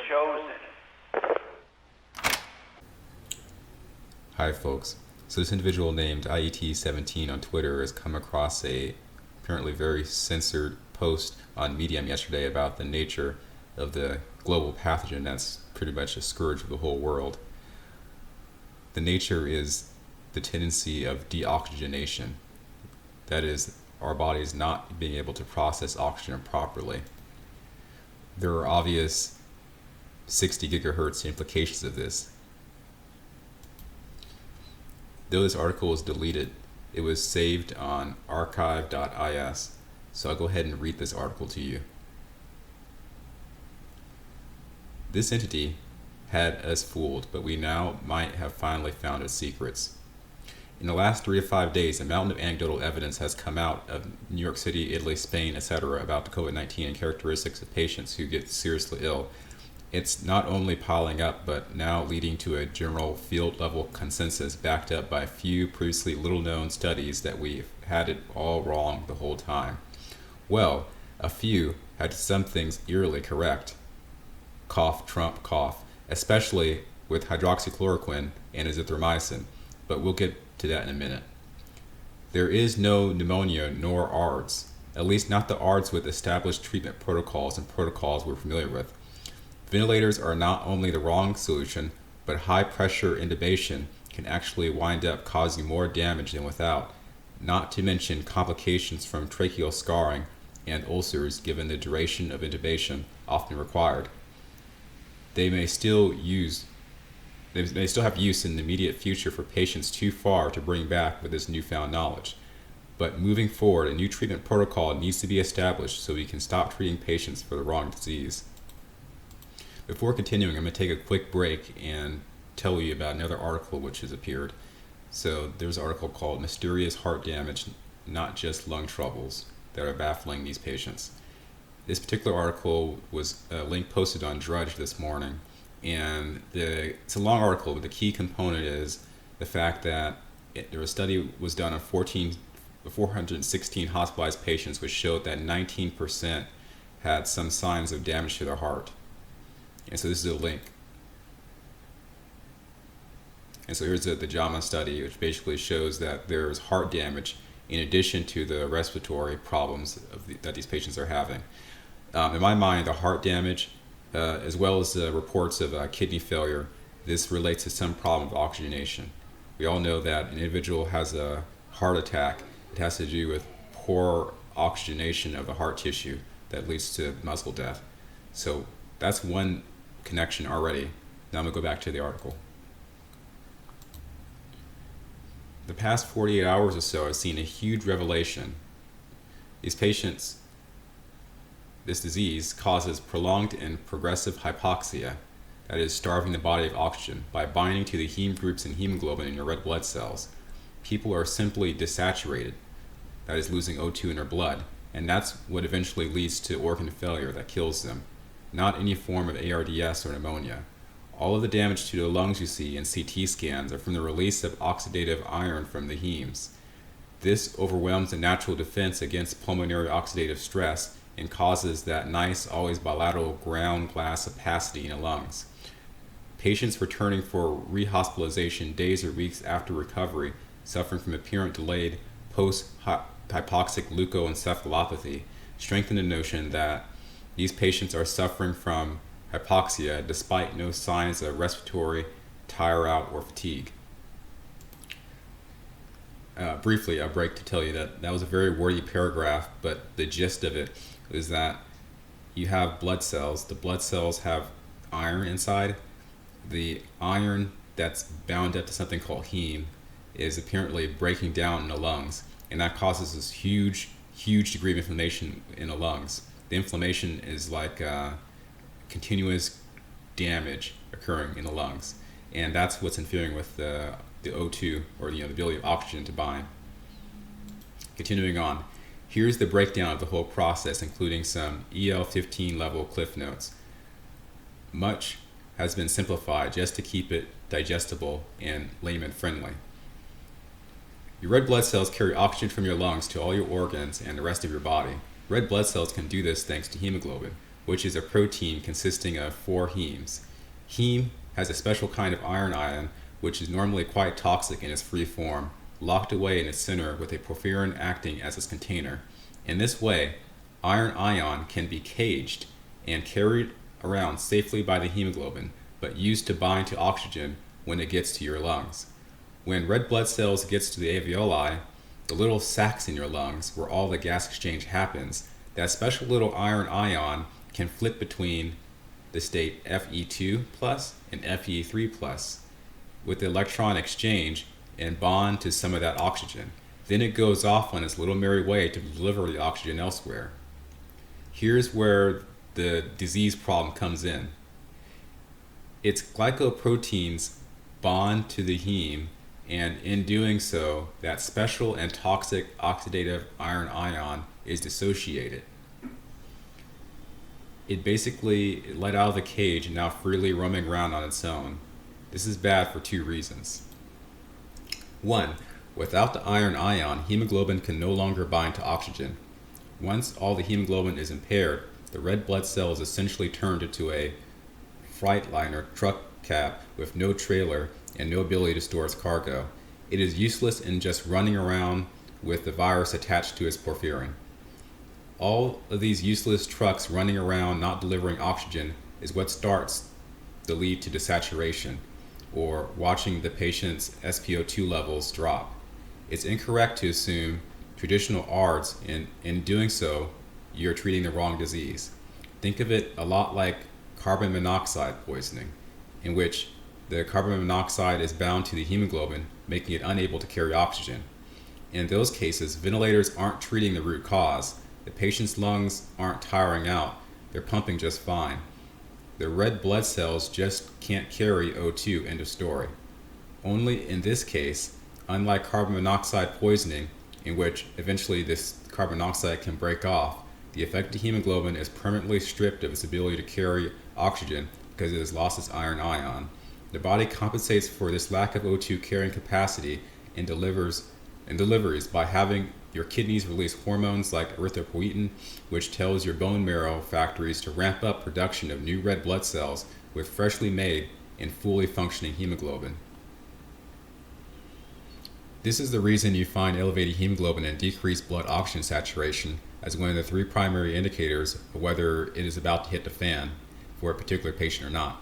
chosen. Hi folks. So this individual named IET17 on Twitter has come across a apparently very censored post on Medium yesterday about the nature of the global pathogen that's pretty much a scourge of the whole world. The nature is the tendency of deoxygenation. That is, our bodies not being able to process oxygen properly. There are obvious 60 gigahertz implications of this. Though this article was deleted, it was saved on archive.is, so I'll go ahead and read this article to you. This entity had us fooled, but we now might have finally found its secrets. In the last 3 to 5 days, a mountain of anecdotal evidence has come out of New York City, Italy, Spain, etc. about the COVID-19 and characteristics of patients who get seriously ill. It's not only piling up, but now leading to a general field-level consensus backed up by a few previously little-known studies that we've had it all wrong the whole time. Well, a few had some things eerily correct. Cough, Trump, cough, especially with hydroxychloroquine and azithromycin, but we'll get to that in a minute. There is no pneumonia nor ARDS, at least not the ARDS with established treatment protocols and protocols we're familiar with. Ventilators are not only the wrong solution, but high pressure intubation can actually wind up causing more damage than without, not to mention complications from tracheal scarring and ulcers given the duration of intubation often required. They may still have use in the immediate future for patients too far to bring back with this newfound knowledge. But moving forward, a new treatment protocol needs to be established so we can stop treating patients for the wrong disease. Before continuing, I'm going to take a quick break and tell you about another article which has appeared. So there's an article called Mysterious Heart Damage, Not Just Lung Troubles, that are baffling these patients. This particular article was a link posted on Drudge this morning, and it's a long article, but the key component is the fact that a study was done on 416 hospitalized patients, which showed that 19% had some signs of damage to their heart. And so this is a link. And so here's the JAMA study, which basically shows that there's heart damage in addition to the respiratory problems that these patients are having. In my mind, the heart damage, as well as the reports of kidney failure, this relates to some problem of oxygenation. We all know that an individual has a heart attack. It has to do with poor oxygenation of the heart tissue that leads to muscle death. So that's one connection already. Now I'm going to go back to the article. The past 48 hours or so has seen a huge revelation. These patients, this disease causes prolonged and progressive hypoxia, that is, starving the body of oxygen, by binding to the heme groups and hemoglobin in your red blood cells. People are simply desaturated, that is, losing O2 in their blood, and that's what eventually leads to organ failure that kills them, not any form of ARDS or pneumonia. All of the damage to the lungs you see in CT scans are from the release of oxidative iron from the hemes. This overwhelms the natural defense against pulmonary oxidative stress and causes that nice, always bilateral ground glass opacity in the lungs. Patients returning for rehospitalization days or weeks after recovery, suffering from apparent delayed post-hypoxic leukoencephalopathy, strengthen the notion that these patients are suffering from hypoxia despite no signs of respiratory tire out or fatigue. Briefly, I'll break to tell you that was a very wordy paragraph, but the gist of it is that you have blood cells. The blood cells have iron inside. The iron that's bound up to something called heme is apparently breaking down in the lungs, and that causes this huge degree of inflammation in the lungs. The inflammation is like continuous damage occurring in the lungs, and that's what's interfering with the O2, or the ability of oxygen to bind. Continuing on, here's the breakdown of the whole process, including some EL15 level cliff notes. Much has been simplified just to keep it digestible and layman friendly. Your red blood cells carry oxygen from your lungs to all your organs and the rest of your body. Red blood cells can do this thanks to hemoglobin. which is a protein consisting of 4 hemes. Heme has a special kind of iron ion, which is normally quite toxic in its free form, locked away in its center with a porphyrin acting as its container. In this way, iron ion can be caged and carried around safely by the hemoglobin, but used to bind to oxygen when it gets to your lungs. When red blood cells gets to the alveoli, the little sacs in your lungs where all the gas exchange happens, that special little iron ion can flip between the state Fe2 plus and Fe3 plus with the electron exchange and bond to some of that oxygen. Then it goes off on its little merry way to deliver the oxygen elsewhere. Here's where the disease problem comes in. Its glycoproteins bond to the heme, and in doing so, that special and toxic oxidative iron ion is dissociated. It basically let out of the cage and now freely roaming around on its own. This is bad for 2 reasons. 1. Without the iron ion, hemoglobin can no longer bind to oxygen. Once all the hemoglobin is impaired, the red blood cell is essentially turned into a Freightliner truck cab with no trailer and no ability to store its cargo. It is useless in just running around with the virus attached to its porphyrin. All of these useless trucks running around not delivering oxygen is what starts to lead to desaturation, or watching the patient's SpO2 levels drop. It's incorrect to assume traditional ARDS, and in doing so, you're treating the wrong disease. Think of it a lot like carbon monoxide poisoning, in which the carbon monoxide is bound to the hemoglobin, making it unable to carry oxygen. In those cases, ventilators aren't treating the root cause. The patient's lungs aren't tiring out, they're pumping just fine. The red blood cells just can't carry O2, end of story. Only in this case, unlike carbon monoxide poisoning, in which eventually this carbon monoxide can break off, the affected hemoglobin is permanently stripped of its ability to carry oxygen because it has lost its iron ion. The body compensates for this lack of O2 carrying capacity in deliveries by having your kidneys release hormones like erythropoietin, which tells your bone marrow factories to ramp up production of new red blood cells with freshly made and fully functioning hemoglobin. This is the reason you find elevated hemoglobin and decreased blood oxygen saturation as one of the 3 primary indicators of whether it is about to hit the fan for a particular patient or not.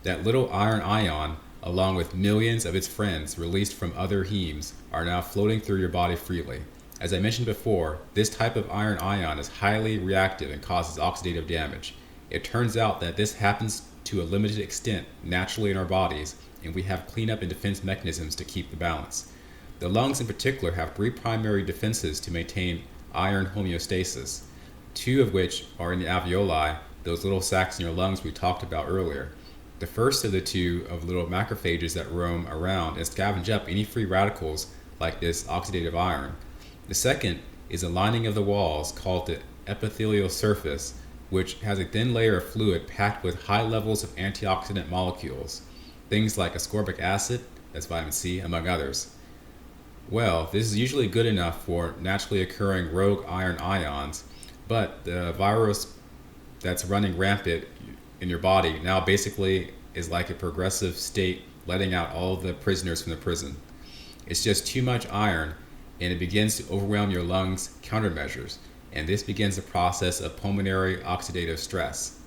That little iron ion, along with millions of its friends released from other hemes, are now floating through your body freely. As I mentioned before, this type of iron ion is highly reactive and causes oxidative damage. It turns out that this happens to a limited extent naturally in our bodies, and we have cleanup and defense mechanisms to keep the balance. The lungs in particular have 3 primary defenses to maintain iron homeostasis, 2 of which are in the alveoli, those little sacs in your lungs we talked about earlier. The first of the 2 of little macrophages that roam around and scavenge up any free radicals like this oxidative iron. The second is a lining of the walls called the epithelial surface, which has a thin layer of fluid packed with high levels of antioxidant molecules, things like ascorbic acid, that's vitamin C, among others. Well, this is usually good enough for naturally occurring rogue iron ions, but the virus that's running rampant in your body now basically is like a progressive state letting out all the prisoners from the prison. It's just too much iron, and it begins to overwhelm your lungs' countermeasures, and this begins the process of pulmonary oxidative stress.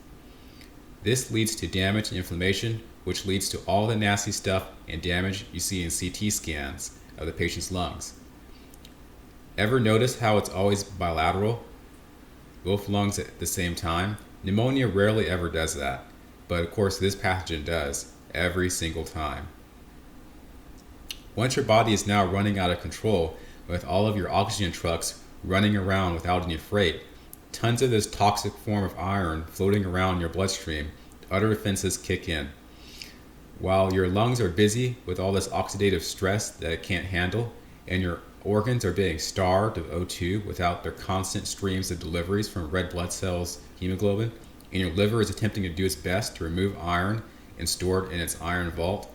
This leads to damage and inflammation, which leads to all the nasty stuff and damage you see in CT scans of the patient's lungs. Ever notice how it's always bilateral? Both lungs at the same time? Pneumonia rarely ever does that, but of course this pathogen does, every single time. Once your body is now running out of control with all of your oxygen trucks running around without any freight, tons of this toxic form of iron floating around your bloodstream, other defenses kick in. While your lungs are busy with all this oxidative stress that it can't handle, and your organs are being starved of O2 without their constant streams of deliveries from red blood cells, hemoglobin, and your liver is attempting to do its best to remove iron and store it in its iron vault,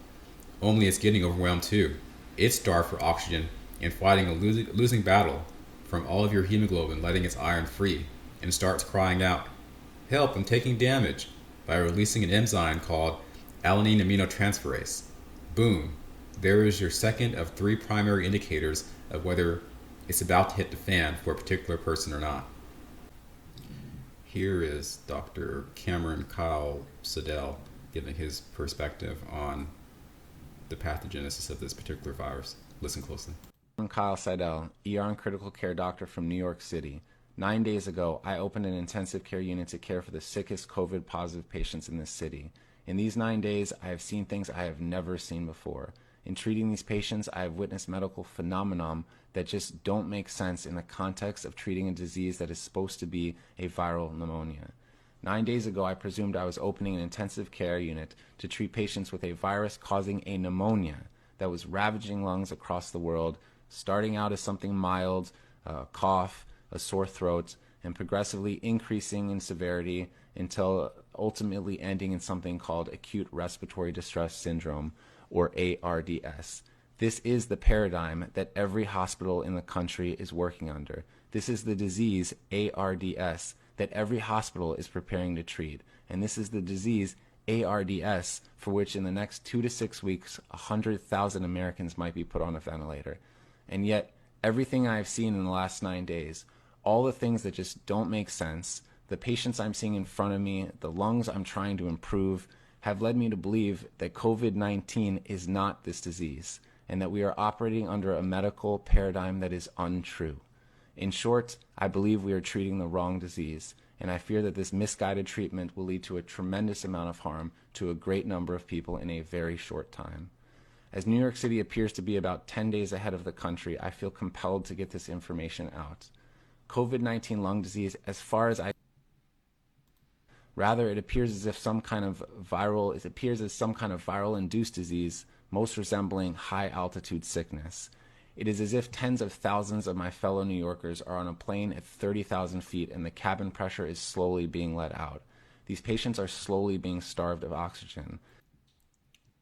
only it's getting overwhelmed too. It's starved for oxygen and fighting a losing battle from all of your hemoglobin letting its iron free, and starts crying out, Help, I'm taking damage, by releasing an enzyme called alanine aminotransferase. Boom. There is your second of 3 primary indicators of whether it's about to hit the fan for a particular person or not. Here is Dr. Cameron Kyle Siddell giving his perspective on the pathogenesis of this particular virus. Listen closely. I'm Kyle Seidel, ER and critical care doctor from New York City. 9 days ago, I opened an intensive care unit to care for the sickest COVID-positive patients in this city. In these 9 days, I have seen things I have never seen before. In treating these patients, I have witnessed medical phenomenon that just don't make sense in the context of treating a disease that is supposed to be a viral pneumonia. 9 days ago, I presumed I was opening an intensive care unit to treat patients with a virus causing a pneumonia that was ravaging lungs across the world, starting out as something mild, a cough, a sore throat, and progressively increasing in severity until ultimately ending in something called acute respiratory distress syndrome, or ARDS. This is the paradigm that every hospital in the country is working under. This is the disease, ARDS, that every hospital is preparing to treat. And this is the disease, ARDS, for which in the next 2 to 6 weeks, 100,000 Americans might be put on a ventilator. And yet, everything I've seen in the last 9 days, all the things that just don't make sense, the patients I'm seeing in front of me, the lungs I'm trying to improve, have led me to believe that COVID-19 is not this disease, and that we are operating under a medical paradigm that is untrue. In short, I believe we are treating the wrong disease, and I fear that this misguided treatment will lead to a tremendous amount of harm to a great number of people in a very short time. As New York City appears to be about 10 days ahead of the country, I feel compelled to get this information out. COVID-19 lung disease, as far as I rather, it appears as some kind of viral induced disease, most resembling high altitude sickness. It is as if tens of thousands of my fellow New Yorkers are on a plane at 30,000 feet and the cabin pressure is slowly being let out. These patients are slowly being starved of oxygen.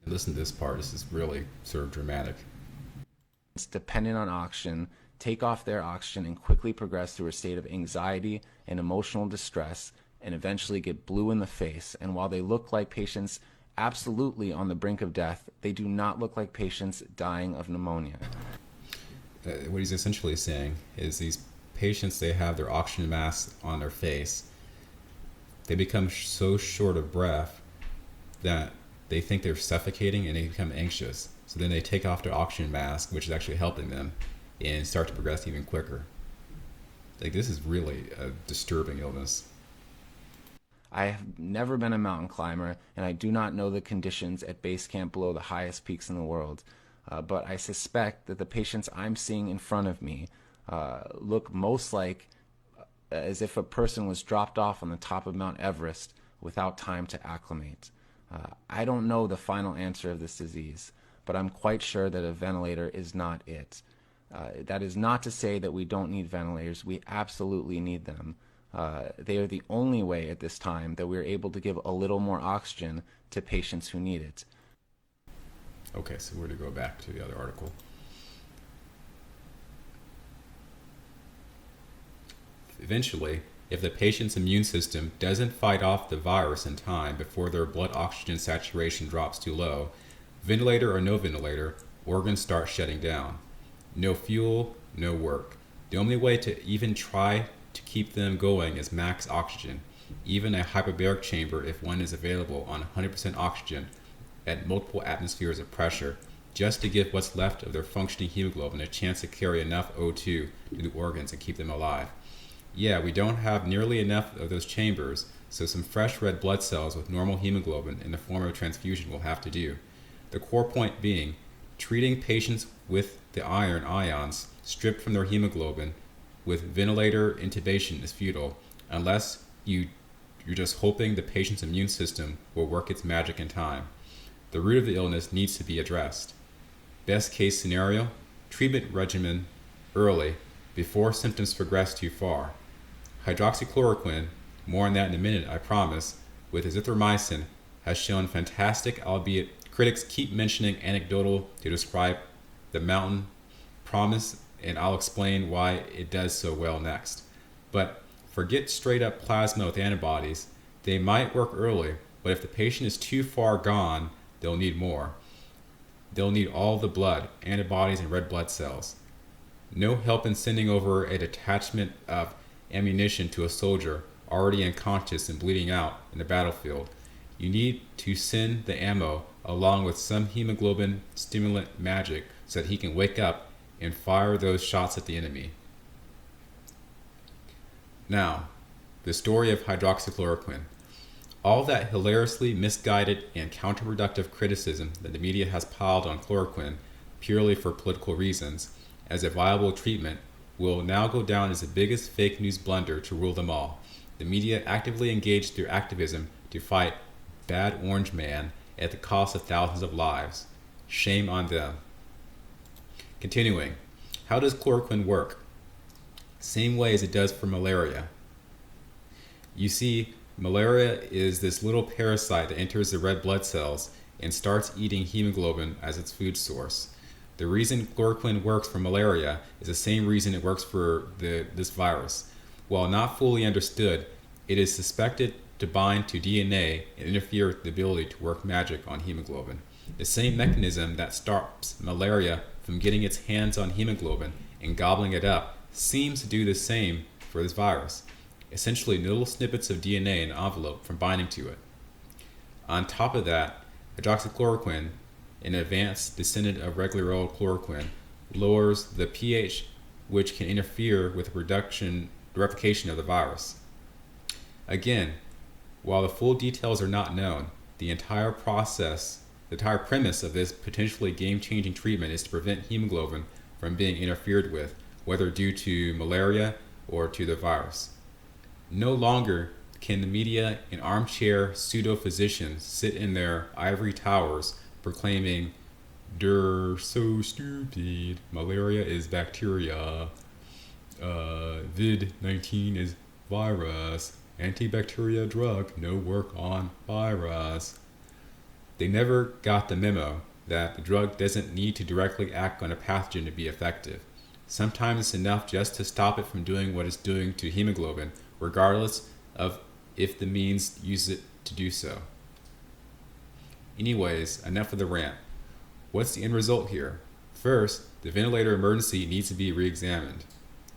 Listen to this part. This is really sort of dramatic. It's dependent on oxygen, take off their oxygen and quickly progress through a state of anxiety and emotional distress and eventually get blue in the face. And while they look like patients absolutely on the brink of death, they do not look like patients dying of pneumonia. What he's essentially saying is these patients, they have their oxygen mask on their face. They become so short of breath that they think they're suffocating and they become anxious. So then they take off their oxygen mask, which is actually helping them, and start to progress even quicker. Like, this is really a disturbing illness. I have never been a mountain climber, and I do not know the conditions at base camp below the highest peaks in the world. But I suspect that the patients I'm seeing in front of me look most like as if a person was dropped off on the top of Mount Everest without time to acclimate. I don't know the final answer of this disease, but I'm quite sure that a ventilator is not it. That is not to say that we don't need ventilators. We absolutely need them. They are the only way at this time that we're able to give a little more oxygen to patients who need it. Okay, so we're to go back to the other article. Eventually, if the patient's immune system doesn't fight off the virus in time before their blood oxygen saturation drops too low, ventilator or no ventilator, organs start shutting down. No fuel, no work. The only way to even try to keep them going is max oxygen. Even a hyperbaric chamber, if one is available on 100% oxygen at multiple atmospheres of pressure, just to give what's left of their functioning hemoglobin a chance to carry enough O2 to the organs and keep them alive. Yeah, we don't have nearly enough of those chambers, so some fresh red blood cells with normal hemoglobin in the form of transfusion will have to do. The core point being, treating patients with the iron ions stripped from their hemoglobin with ventilator intubation is futile unless you're just hoping the patient's immune system will work its magic in time. The root of the illness needs to be addressed. Best case scenario, treatment regimen early before symptoms progress too far. Hydroxychloroquine, more on that in a minute, I promise, with azithromycin has shown fantastic, albeit critics keep mentioning anecdotal to describe the mountain promise, and I'll explain why it does so well next. But forget straight up plasma with antibodies. They might work early, but if the patient is too far gone, they'll need more. They'll need all the blood, antibodies, and red blood cells. No help in sending over a detachment of ammunition to a soldier already unconscious and bleeding out in the battlefield. You need to send the ammo along with some hemoglobin stimulant magic so that he can wake up and fire those shots at the enemy. Now, the story of hydroxychloroquine. All that hilariously misguided and counterproductive criticism that the media has piled on chloroquine purely for political reasons as a viable treatment will now go down as the biggest fake news blunder to rule them all. The media actively engaged through activism to fight Bad Orange Man at the cost of thousands of lives. Shame on them. Continuing, how does chloroquine work? Same way as it does for malaria. You see, malaria is this little parasite that enters the red blood cells and starts eating hemoglobin as its food source. The reason chloroquine works for malaria is the same reason it works for this virus. While not fully understood, it is suspected to bind to DNA and interfere with the ability to work magic on hemoglobin. The same mechanism that stops malaria from getting its hands on hemoglobin and gobbling it up seems to do the same for this virus. Essentially, little snippets of DNA in an envelope from binding to it. On top of that, hydroxychloroquine, an advanced descendant of regular old chloroquine, lowers the pH, which can interfere with the replication of the virus. Again, while the full details are not known, the entire premise of this potentially game-changing treatment is to prevent hemoglobin from being interfered with, whether due to malaria or to the virus. No longer can the media and armchair pseudo-physicians sit in their ivory towers proclaiming, "They're so stupid, malaria is bacteria, vid-19 is virus, antibacterial drug, no work on virus." They never got the memo that the drug doesn't need to directly act on a pathogen to be effective. Sometimes it's enough just to stop it from doing what it's doing to hemoglobin, regardless of if the means use it to do so. Anyways, enough of the rant. What's the end result here? First, the ventilator emergency needs to be re-examined.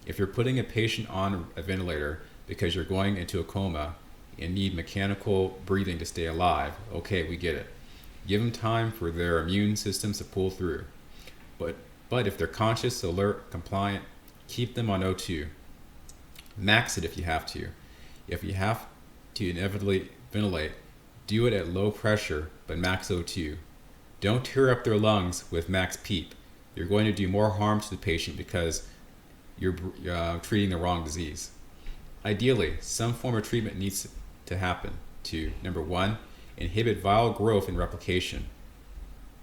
If you're putting a patient on a ventilator because you're going into a coma and need mechanical breathing to stay alive, okay, we get it. Give them time for their immune systems to pull through. But if they're conscious, alert, compliant, keep them on O2. Max it if you have to. If you have to inevitably ventilate, do it at low pressure, but max O2. Don't tear up their lungs with max PEEP. You're going to do more harm to the patient because you're treating the wrong disease. Ideally, some form of treatment needs to happen to, number one, inhibit viral growth and replication.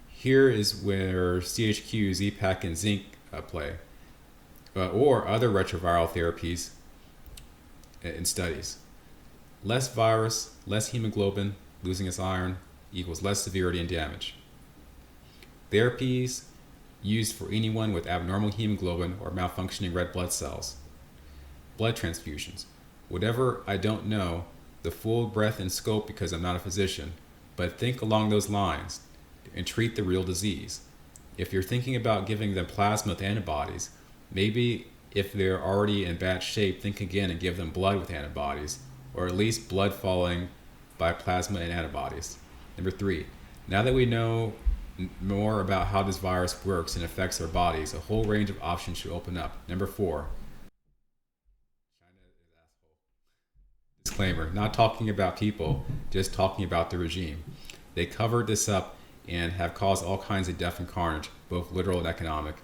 Here is where CHQ, Z-Pak, and zinc play, or other retroviral therapies in studies. Less virus, less hemoglobin, losing its iron, equals less severity and damage. Therapies used for anyone with abnormal hemoglobin or malfunctioning red blood cells. Blood transfusions. Whatever, I don't know the full breadth and scope because I'm not a physician, but think along those lines and treat the real disease. If you're thinking about giving them plasma with antibodies, maybe if they're already in bad shape, think again and give them blood with antibodies, or at least blood following by plasma and antibodies. Number three, now that we know more about how this virus works and affects our bodies, a whole range of options should open up. Number four, disclaimer, not talking about people, just talking about the regime. They covered this up and have caused all kinds of death and carnage, both literal and economic.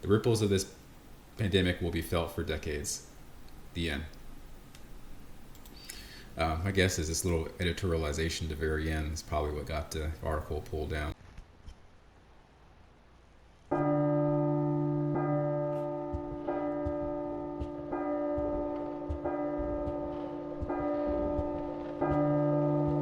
The ripples of this pandemic will be felt for decades. The end. My guess is this little editorialization at the very end is probably what got the article pulled down.